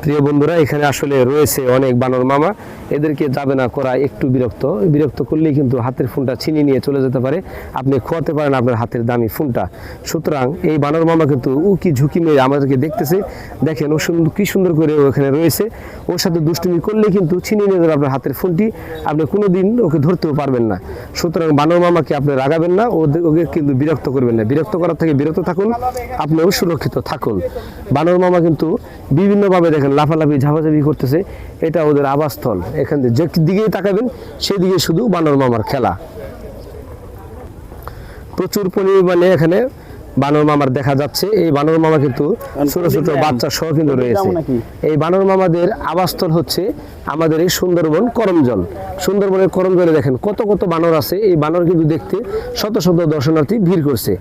প্রিয় বন্ধুরা, এখানে আসলে রয়েছে অনেক বানর মামা। এদেরকে যাবে না করা একটু বিরক্ত করলেই কিন্তু হাতের ফোনটা ছিনিয়ে নিয়ে চলে যেতে পারে। আপনি খোয়াতে পারেন আপনার হাতের দামি ফোনটা। সুতরাং এই বানর মামা কিন্তু উকি ঝুঁকি মেরে আমাদেরকে দেখতেছে। দেখেন ও কি সুন্দর করে ওখানে রয়েছে। ওর সাথে দুষ্টুমি করলেই কিন্তু ছিনিয়ে নিয়ে যাবে আপনার হাতের ফোনটি। আপনি কোনোদিন ওকে ধরতেও পারবেন না। সুতরাং বানর মামাকে আপনি রাগাবেন না, ওকে কিন্তু বিরক্ত করবেন না। বিরক্ত করার থেকে বিরত থাকুন, আপনিও সুরক্ষিত থাকুন। বানর মামা কিন্তু বিভিন্নভাবে দেখেন লাফালাফি ঝাপাঝাপি করতেছে। এটা ওদের আবাসস্থল। এখান থেকে যে দিকেই তাকাবেন সেদিকে শুধু বানর মামার খেলা। প্রচুর পরিমাণে এখানে বানর মামার দেখা যাচ্ছে। এই বানর মামা কিন্তু ছোট ছোট বাচ্চা সহ কিন্তু রয়েছে। এই বানর মামাদের আবাসস্থল হচ্ছে আমাদের এই সুন্দরবন করমজল। সুন্দরবনের করমজলে দেখেন কত কত বানর আছে। এই বানর কিন্তু দেখতে শত শত দর্শনার্থী ভিড় করছে।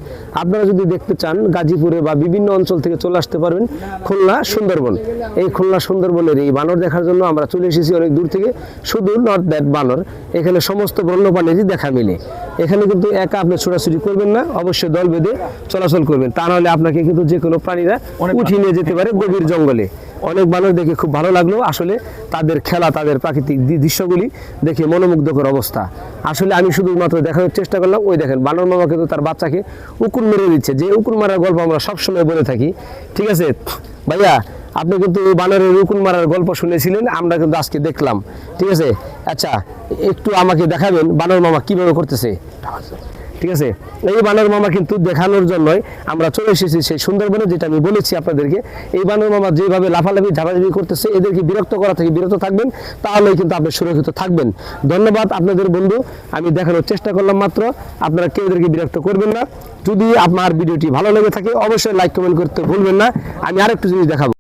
আপনারা যদি দেখতে চান গাজীপুরে বা বিভিন্ন অঞ্চল থেকে চলে আসতে পারবেন খুলনা সুন্দরবন। এই খুলনা সুন্দরবনের এই বানর দেখার জন্য আমরা চলে এসেছি অনেক দূর থেকে। শুধু নট দ্যাট বানর, এখানে সমস্ত বন্যপ্রাণীরই দেখা মিলে। এখানে কিন্তু একা আপনি ছোটাছুটি করবেন না, অবশ্যই দল বেঁধে চলাচল করবেন। তা নাহলে আপনাকে কিন্তু যে কোনো প্রাণীরা উঠিয়ে নিয়ে যেতে পারে গভীর জঙ্গলে। অনেক বানর দেখে খুব ভালো লাগলো। আসলে তাদের খেলা, তাদের প্রাকৃতিক দৃশ্যগুলি দেখে মনোমুগ্ধকর অবস্থা। আসলে আমি শুধুমাত্র দেখানোর চেষ্টা করলাম। ওই দেখেন বানর মামা কিন্তু তার বাচ্চাকে উকুন মেরে দিচ্ছে। যে উকুন মারার গল্প আমরা সবসময় বলে থাকি, ঠিক আছে ভাইয়া? আপনি কিন্তু বানরের উকুন মারার গল্প শুনেছিলেন, আমরা কিন্তু আজকে দেখলাম, ঠিক আছে? আচ্ছা, একটু আমাকে দেখাবেন বানর মামা কিভাবে করতেছে, ঠিক আছে? এই বানর মামা কিন্তু দেখানোর জন্যই আমরা চলে এসেছি সেই সুন্দরবনে, যেটা আমি বলেছি আপনাদেরকে। এই বানর মামা যেভাবে লাফালাফি ঝাপাঝাপি করতেছে, এদেরকে বিরক্ত করা থেকে বিরত থাকবেন, তাহলেই কিন্তু আপনি সুরক্ষিত থাকবেন। ধন্যবাদ আপনাদের বন্ধু। আমি দেখানোর চেষ্টা করলাম মাত্র। আপনারা কেউ এদেরকে বিরক্ত করবেন না। যদি আপনার ভিডিওটি ভালো লেগে থাকে অবশ্যই লাইক কমেন্ট করতে ভুলবেন না। আমি আরেকটু জিনিস দেখাবো।